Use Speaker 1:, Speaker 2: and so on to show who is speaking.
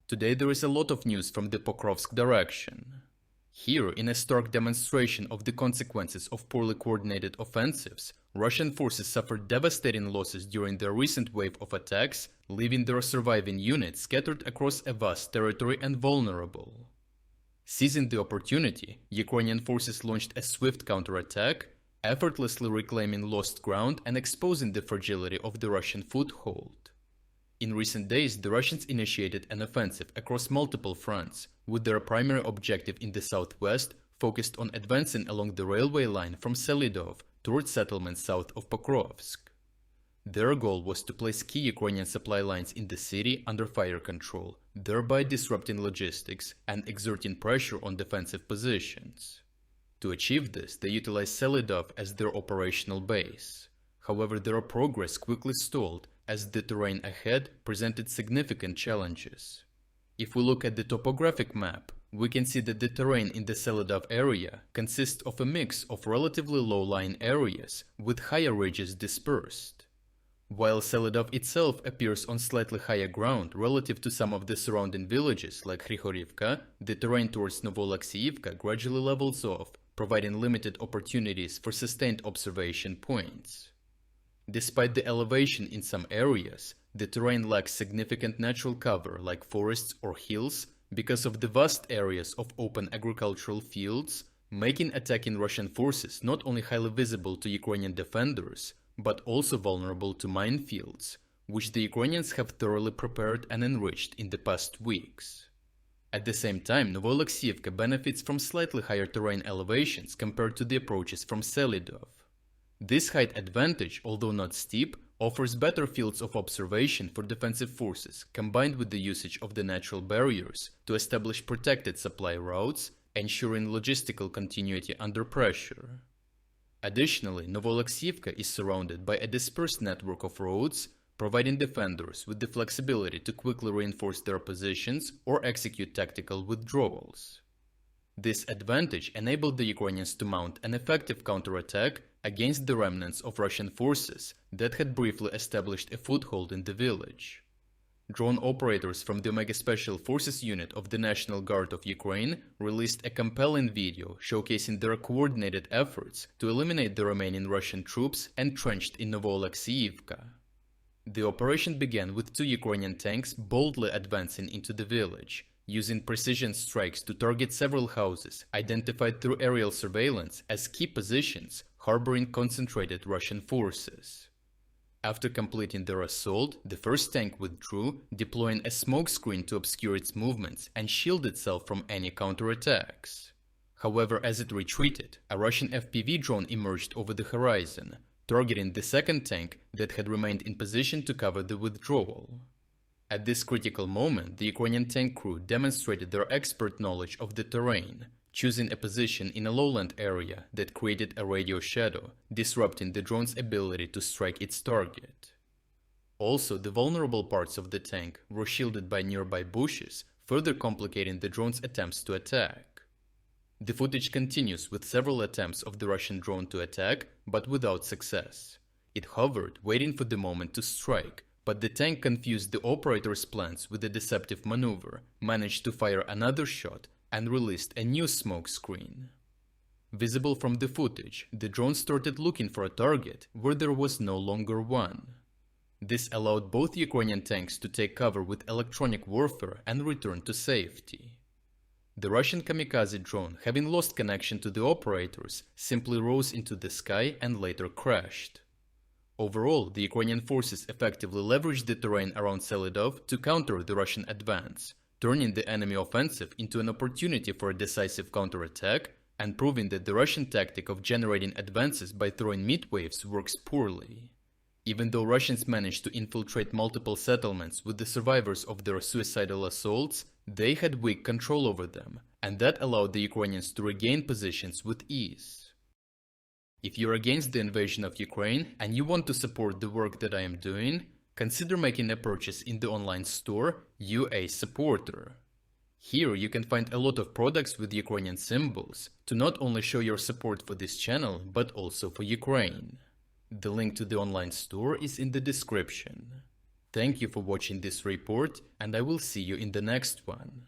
Speaker 1: Today there is a lot of news from the Pokrovsk direction. Here, in a stark demonstration of the consequences of poorly coordinated offensives, Russian forces suffered devastating losses during their recent wave of attacks, leaving their surviving units scattered across a vast territory and vulnerable. Seizing the opportunity, Ukrainian forces launched a swift counterattack, effortlessly reclaiming lost ground and exposing the fragility of the Russian foothold. In recent days, the Russians initiated an offensive across multiple fronts, with their primary objective in the southwest focused on advancing along the railway line from Selydove towards settlements south of Pokrovsk. Their goal was to place key Ukrainian supply lines in the city under fire control, thereby disrupting logistics and exerting pressure on defensive positions. To achieve this, they utilized Selydove as their operational base. However, their progress quickly stalled as the terrain ahead presented significant challenges. If we look at the topographic map, we can see that the terrain in the Selydove area consists of a mix of relatively low-lying areas with higher ridges dispersed. While Selydove itself appears on slightly higher ground relative to some of the surrounding villages like Hrihorivka, the terrain towards Novoalexeyivka gradually levels off, providing limited opportunities for sustained observation points. Despite the elevation in some areas, the terrain lacks significant natural cover like forests or hills because of the vast areas of open agricultural fields, making attacking Russian forces not only highly visible to Ukrainian defenders, but also vulnerable to minefields, which the Ukrainians have thoroughly prepared and enriched in the past weeks. At the same time, Novoalexeyivka benefits from slightly higher terrain elevations compared to the approaches from Selydove. This height advantage, although not steep, offers better fields of observation for defensive forces, combined with the usage of the natural barriers to establish protected supply routes, ensuring logistical continuity under pressure. Additionally, Novoalexeyivka is surrounded by a dispersed network of roads, providing defenders with the flexibility to quickly reinforce their positions or execute tactical withdrawals. This advantage enabled the Ukrainians to mount an effective counterattack against the remnants of Russian forces that had briefly established a foothold in the village. Drone operators from the Omega Special Forces unit of the National Guard of Ukraine released a compelling video showcasing their coordinated efforts to eliminate the remaining Russian troops entrenched in Novoalexeyivka. The operation began with 2 Ukrainian tanks boldly advancing into the village, using precision strikes to target several houses identified through aerial surveillance as key positions harboring concentrated Russian forces. After completing their assault, the first tank withdrew, deploying a smokescreen to obscure its movements and shield itself from any counterattacks. However, as it retreated, a Russian FPV drone emerged over the horizon, targeting the second tank that had remained in position to cover the withdrawal. At this critical moment, the Ukrainian tank crew demonstrated their expert knowledge of the terrain, choosing a position in a lowland area that created a radio shadow, disrupting the drone's ability to strike its target. Also, the vulnerable parts of the tank were shielded by nearby bushes, further complicating the drone's attempts to attack. The footage continues with several attempts of the Russian drone to attack, but without success. It hovered, waiting for the moment to strike, but the tank confused the operator's plans with a deceptive maneuver, managed to fire another shot, and released a new smoke screen. Visible from the footage, the drone started looking for a target where there was no longer one. This allowed both Ukrainian tanks to take cover with electronic warfare and return to safety. The Russian kamikaze drone, having lost connection to the operators, simply rose into the sky and later crashed. Overall, the Ukrainian forces effectively leveraged the terrain around Selydove to counter the Russian advance, turning the enemy offensive into an opportunity for a decisive counterattack and proving that the Russian tactic of generating advances by throwing meat waves works poorly. Even though Russians managed to infiltrate multiple settlements with the survivors of their suicidal assaults, they had weak control over them, and that allowed the Ukrainians to regain positions with ease. If you're against the invasion of Ukraine and you want to support the work that I am doing, consider making a purchase in the online store UA Supporter. Here you can find a lot of products with Ukrainian symbols to not only show your support for this channel, but also for Ukraine. The link to the online store is in the description. Thank you for watching this report, and I will see you in the next one.